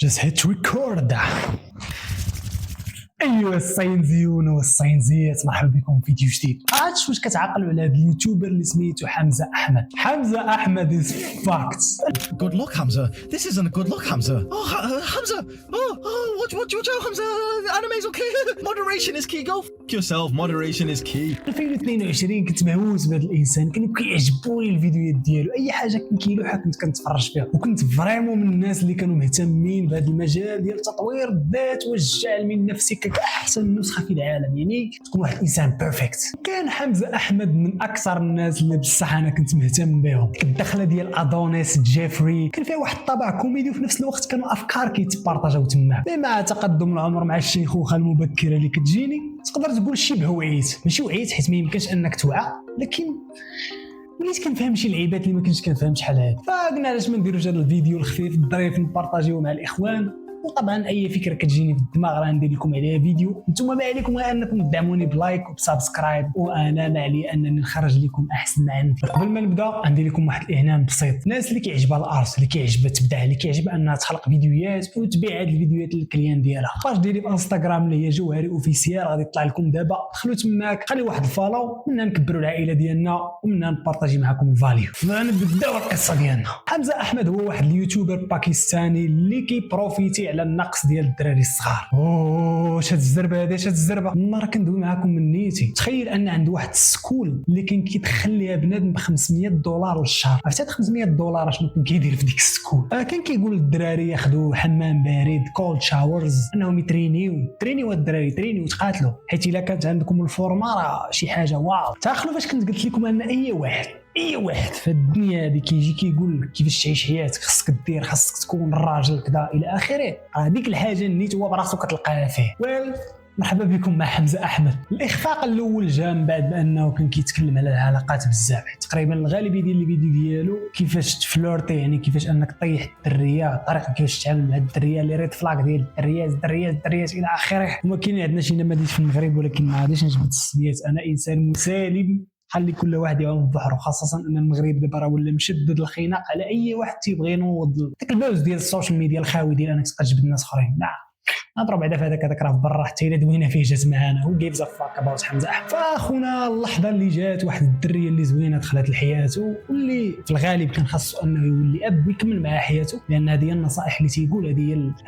Just hit record. ايوا الصينزيون والصينزيات، مرحبا بكم في فيديو جديد. عرفتش واش كتعقلوا على هذا اليوتيوبر اللي سميتو حمزه احمد. حمزه احمد is fucked. Good luck, Hamza. This isn't a good look, Hamza. Oh, Hamza. Watch out, Hamza. Anime's okay. Moderation is key. Go f*** yourself. Moderation is key. 2022 كنت مهووس بهذا الانسان، كانوا كيعجبوني الفيديوهات ديالو، اي حاجه كان كيلوحها كنت كنتفرج فيها، وكنت فريمون من الناس اللي كانوا مهتمين بهذا المجال ديال تطوير الذات والجعل من نفسك كأحسن نسخه في العالم، يعني تكون واحد الانسان بيرفكت. كان حمزه احمد من اكثر الناس اللي بصح انا كنت مهتم بهم. الدخله ديال ادونيس جيفري كان فيها واحد الطابع كوميدي، وفي نفس الوقت كانوا افكار كيتبارطاجاو تما. مع تقدم العمر مع الشيخوخه المبكره اللي كتجيني، تقدر تقول شبه وعيت، ماشي وعيت حيت ما يمكنش انك توعى، لكن وليت كنفهم شي لعيبات اللي ما كنتش كنفهم شحال هادي. فقلنا علاش ما نديروش هذا الفيديو الخفيف الظريف نبارطاجيوه مع الاخوان. وطبعا اي فكره كتجيني في الدماغ راه ندير لكم عليها فيديو. نتوما ما عليكم غير انكم تدعموني بلايك وبسبسكرايب، وانا ما علي انني نخرج لكم احسن ما عندي. قبل ما نبدا عندي لكم واحد الاعلان بسيط. الناس اللي كيعجبها الارت، اللي كيعجبها تبدع، اللي كيعجبها انها تخلق فيديوهات وتبيع هاد الفيديوهات للكليان ديالها، باج ديالي في انستغرام اللي هي جوهري اوفيسيال غادي يطلع لكم دابا. دخلوا تماك، خلي واحد الفولو، منها نكبروا العائله ديالنا ومنها نبارطاجي معكم الفاليو. فنبداو القصه ديالنا. حمزه احمد هو واحد اليوتيوبر باكستاني اللي كيبروفيتي على النقص ديال الدراري الصغار. واش هاد الزربه هادي، اش هاد الزربه. النهار كندوي معكم من نيتي. تخيل ان عنده واحد السكول اللي كان كيدخل ليها بنادم ب $500 للشهر. عرفتي هاد $500 شنو كان كيدير في ديك السكول؟ كان كيقول للدراري ياخذوا حمام بارد، كولد شاورز، انهم يترينيو الدراري، يترينيو وتقاتلوا، حيت الا كانت عندكم الفورما راه شي حاجه واو. تاخلوا فاش كنت قلت لكم ان اي واحد في الدنيا هذه كيجي كيقول لك كيفاش تعيش حياتك، خصك دير، خصك تكون راجل كذا الى اخره، هذيك الحاجه نيت هو براسو كتلقاها فيه. مرحبا بكم مع حمزه احمد. الاخفاق الاول جا من بعد بانه كان كيتكلم على العلاقات بزاف. تقريبا الغالبيه ديال الفيديو ديالو كيفاش تفلورتي، يعني كيفاش انك طيح الدريه، الطريقه كيفاش تتعامل مع الدريه، لي ريد فلاك ديال الدريات الى اخره. وما كاين عندنا شي نماذج في المغرب، ولكن ما غاديش نجبد السميات. انا انسان مسالم، خلي كل واحد يعوم في بحره، خاصه ان المغرب دابا راه ولا مشدد الخناق على اي واحد تيبغي ينوض داك البوز ديال السوشيال ميديا الخاوي ديال انك تجبد الناس اخرين. لا نضرب بعدا في هذاك راه في برا، حتى الا دوينا فيه جات معانا. هو جيفز افاك اباوت حمزه احمد. فاخونا اللحظه اللي جات واحد الدريه اللي زوينه دخلت لحياته، واللي في الغالب كان خاصو انه يولي اب ويكمل معاه حياته، لان هذه هي النصائح اللي تيقول،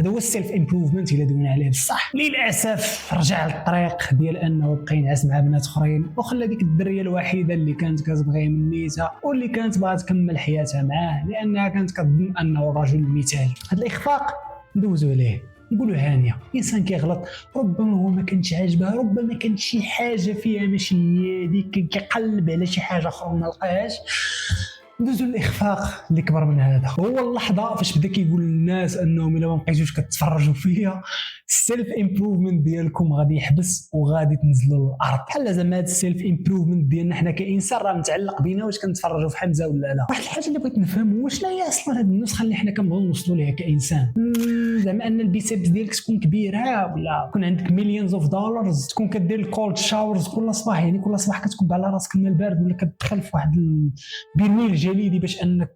هذا هو السيلف امبروفمنت الا دوينا عليه بصح. للاسف رجع للطريق ديال انه بقى ينعس مع بنات اخرين، وخلى ديك الدريه الوحيده اللي كانت كتبغي من نيتها واللي كانت باغا تكمل حياتها معاه، لانها كانت كتظن انه الرجل المثالي. هذا الاخفاق ندوزو عليه، نقولوا هانيه. انسان كيغلط، ربما هو ما كانش عاجبها، ربما كانت شي حاجه فيها ماشي هي هذيك، كيقلب على شي حاجه اخرى وما لقاهاش. ندوزو الاخفاق اللي كبر من هذا. هو اللحظه فاش بدا كيقول للناس انهم الا ما بقيتوش كتفرجوا فيا السيلف امبروفمنت ديالكم غادي يحبس وغادي تنزلوا للارض. بحال زعما هذا السيلف امبروفمنت ديالنا حنا كانسان راه متعلق بينا واش كنتفرجوا في حمزه ولا لا. واحد الحاجه اللي بغيت نفهم هو شنو هي اصلا هذه النسخه اللي حنا كنبغيو نوصلوا ليها كانسان. زعما ان البيسيبس ديالك تكون كبيره، ولا يكون عندك مليونز اوف دولارز، تكون كدير الكولد شاورز كل صباح، يعني كل صباح كتكب على راسك الماء البارد، ولا كتدخل في واحد البرميل جليدي باش انك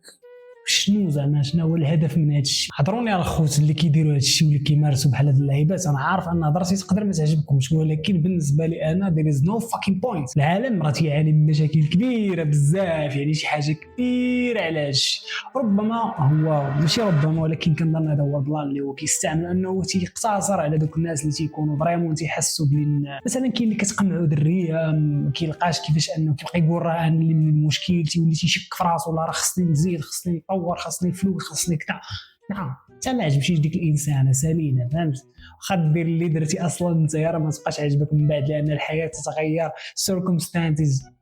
شنو هو الهدف من هذا الشيء. حضروني على الخوت اللي كيديروا هذا الشيء واللي كيمارسوا بحال هاد اللعيبات. انا عارف ان هضرتي تقدر ما تعجبكمش، ولكن بالنسبه لي انا there is no fucking point. العالم راه تيعاني من مشاكل كبيره بزاف، يعني شي حاجه كبيره. علاش؟ ربما هو ماشي ربما، ولكن كنظن هذا هو البلان اللي هو كيستعمل، انه تيقتصر على دوك الناس اللي تيكونوا فريمون تيحسوا بلي مثلا كاين اللي كتقمعوا دريه ما كيلقاش كيفاش انه كيبقى يقول راه انا اللي من المشكل، تيولي تيشك في راسو، لا راه خصني نزيد، خصني نطور، خصني فلوس، خصني كذا. نعم حتى ما عجبشيش ديك الانسانه سالينا، فهمت؟ واخا دير اللي درتي اصلا انت راه ما تبقاش عاجبك من بعد، لان الحياه تتغير. circumstances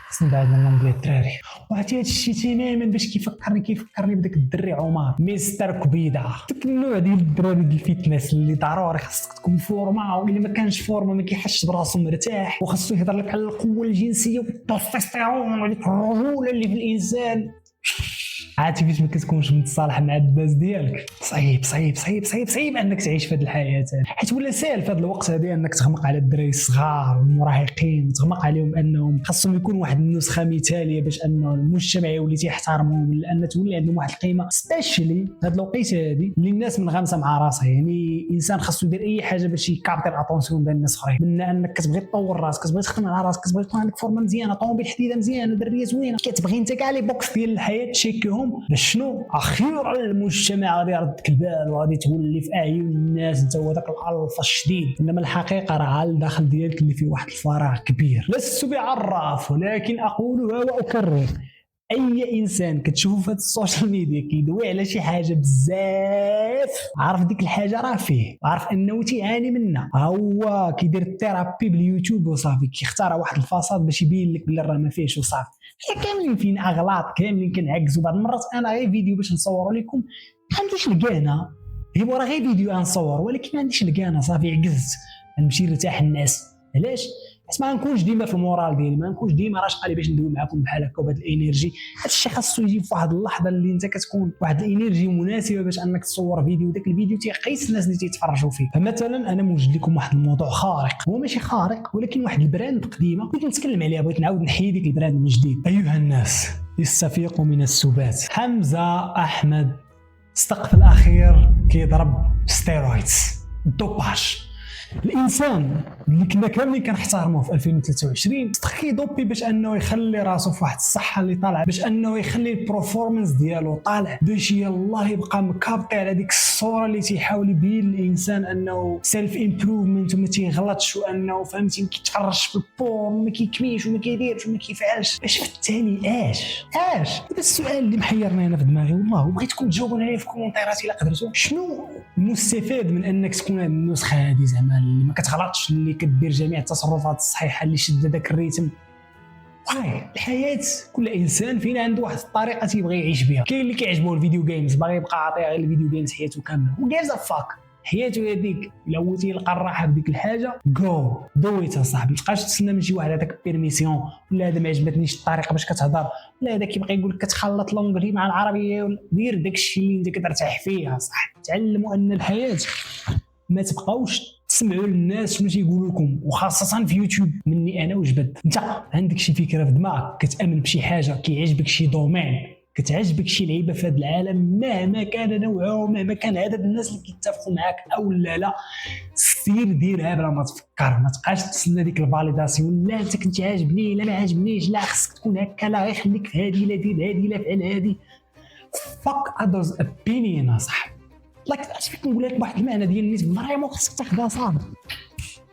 خصني بعد من الانجلي الدراري. وعرفتي هذا الشيء تماما باش كيفكرني بداك الدري عمر مستر كبيده، داك النوع ديال الدراري ديال الفيتنس اللي ضروري خاصك تكون فورما، واللي ما كانش فورما ما كيحسش براسو مرتاح، وخاصو يهضر لك على القوه الجنسيه والتستوستيرون وديك الرجوله اللي في الانسان. عرفتي فاش ما كتكونش متصالح مع الداز ديالك، صعيب صعيب صعيب صعيب صعيب انك تعيش في هذه الحياه، حيت ولا ساهل في هذا الوقت هذا انك تغمق على الدراري الصغار والمراهقين وتغمق عليهم انهم خاصهم يكون واحد النسخه مثاليه باش انه المجتمع يولي تيحترمهم، لان تولي عندهم واحد القيمه سبيشالي في هذه الوقيته هذه اللي الناس منغمسه مع راسها. يعني الانسان خاصو يدير اي حاجه باش يكابتي الاتونسيون ديال الناس اخرين، من انك كتبغي تطور راسك، كتبغي تخدم على راسك، كتبغي تكون عندك فورمه مزيانه، طوموبيل حديده مزيانه، دريه زوينه، كتبغي انت كاع لي بوكس ديال الحياه تشيكيهم باش شنو اخيرا المجتمع غادي يردك البال وغادي تولي في اعين الناس انت هو ذاك الالفا الشديد. انما الحقيقه راه على الداخل ديالك اللي فيه واحد الفراغ كبير. لست بعراف ولكن اقولها واكرر، اي انسان كتشوفه في هذه السوشيال ميديا كيدوي على شي حاجه بزاف، عارف ديك الحاجه راه فيه، عارف انه تيعاني منها، هو كيدير الثيرابي باليوتيوب وصافي، كيختار واحد الفاصاد باش يبين لك بلي راه ما فيهش وصافي. حنا كاملين فينا اغلاط، كاملين كنعكزوا بعض المرات. انا غير فيديو باش نصور لكم ما عنديش الكانه، هو راه غير فيديو غنصور ولكن ما عنديش الكانه، صافي عكزت نمشي نرتاح الناس. علاش؟ حيت ما نكونش ديما في المورال ديالي، ما نكونش ديما راشقه باش ندوي معكم بحال هكا بهذه الانرجي. هذا الشيء خاصو يجي في واحد اللحظه اللي انت كتكون واحد الانرجي مناسبه باش انك تصور فيديو، داك الفيديو تيقيس الناس اللي تيتفرجوا فيه. فمثلا انا موجد لكم واحد الموضوع خارق، هو ماشي خارق ولكن واحد البراند قديمه بغيت نتكلم عليها، بغيت نعاود نحيي ديك البراند من جديد. ايها الناس استفيقوا من السبات. حمزه احمد استق في الاخير كيضرب ستيرويدز دوباج. الانسان اللي كنا كاملين كنحترموه في 2023 كيدوبي باش انه يخلي راسو في واحد الصحه اللي طالعه، باش انه يخلي البرفورمانس ديالو طالع، باش يلاه يبقى مكابطي على ديك الصوره اللي تيحاول يبين الانسان انه سيلف امبروفمنت وما تيغلطش، وانه فهمتي كيتفرج في البورن وما كيكميش وما كيديرش وما كيفعلش. باش في التالي اش دابا السؤال اللي محيرني انا في دماغي والله وبغيتكم تجاوبوني عليه في الكومونتيرات الا قدرتوا، شنو المستفاد من انك تكون هذه النسخه هذه زعما اللي ما كتغلطش، اللي كدير جميع التصرفات الصحيحه، اللي شد داك الريتم؟ الحياه كل انسان فينا عنده واحد الطريقه تيبغي يعيش بها. كاين اللي كيعجبو الفيديو جيمز باغي يبقى عاطي غير الفيديو جيمز حياته كامله، وجيفز فاك حياته هذيك. الا هوتي يلقى الراحه بديك الحاجه جو دويت اصاحبي، ما تبقاش تسنى من شي واحد هذاك بيرميسيون، ولا هذا ما عجبتنيش الطريقه باش كتهضر، ولا هذا كيبقى يقول لك كتخلط لونغلي مع العربيه، ولا دير داكشي اللي انت كترتاح فيه. صح، تعلموا ان الحياه ما تبقاوش تسمعوا للناس شنو تيقولوا لكم، وخاصه في يوتيوب. مني انا وجبد، انت عندك شي فكره في دماغك، كتامن بشي حاجه، كيعجبك شي دومين، كتعجبك شي لعيبه في هذا العالم، مهما كان نوعه، مهما كان عدد الناس اللي كيتفقوا معك او لا، سير ديرها بلا ما تفكر. ما تبقاش تسنى ديك الفاليداسيون، لا انت كنت عاجبني، لا ما عاجبنيش، لا خصك تكون هكا، لا غير خليك في هذه، لا دير هذه، لا فعل هذه. fuck others opinion صح. اش فيك نقول لك بواحد المعنى ديال الناس فريمون خصك تاخذها صافي.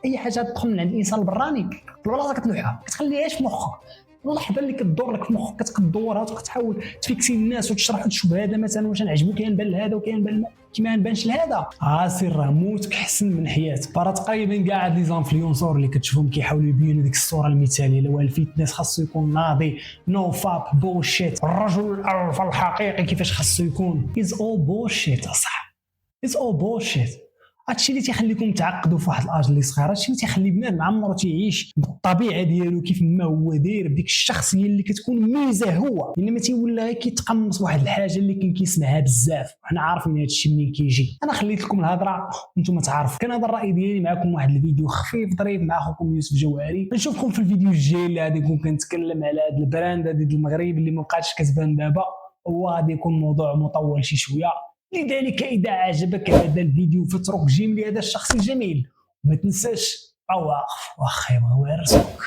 اي حاجه تدخل من عند الانسان البراني البلاصه كتلوحها، كتخليهاش في مخك. اللحظه اللي كتدور لك في مخك كتدورها وكتحاول تفيكسي الناس وتشرح الشبهه هذا مثلا واش نعجبو كينبان لهذا وكينبان كيما نبانش لهذا. سير راه موتك احسن من حياه. فرا تقريبا كاع لي زانفلونسور اللي كتشوفهم كيحاولوا يبينوا ديك الصوره المثاليه، لو الفيتنس خاصو يكون ناضي، نو فاب بوشيت، الرجل الالفا الحقيقي كيفاش خاصو يكون، از اول بوشيت صح، از اول بوشيت. هادشي اللي تيخليكم تعقدوا في واحد الاج اللي صغير، هادشي اللي تيخلي بنادم عمرو تيعيش بالطبيعه ديالو كيف ما هو داير، بديك الشخصيه اللي كتكون ميزه هو، انما تيولي غير كيتقمص واحد الحاجه اللي كان كيسمعها بزاف. وحنا عارفين هادشي منين كيجي. انا خليت لكم الهضره وانتم تعرفوا. كان هذا الراي ديالي معكم، واحد الفيديو خفيف ظريف مع اخوكم يوسف جوهري. نشوفكم في الفيديو الجاي اللي غادي نكون كنتكلم على هذا البراند هذا ديال المغرب اللي ما بقاتش كتبان دابا، وغادي يكون موضوع مطول شي شويه. لذلك إذا عجبك هذا الفيديو فاترك جيم لهذا الشخص الجميل، وما تنساش أواقف وخير ويرزقك.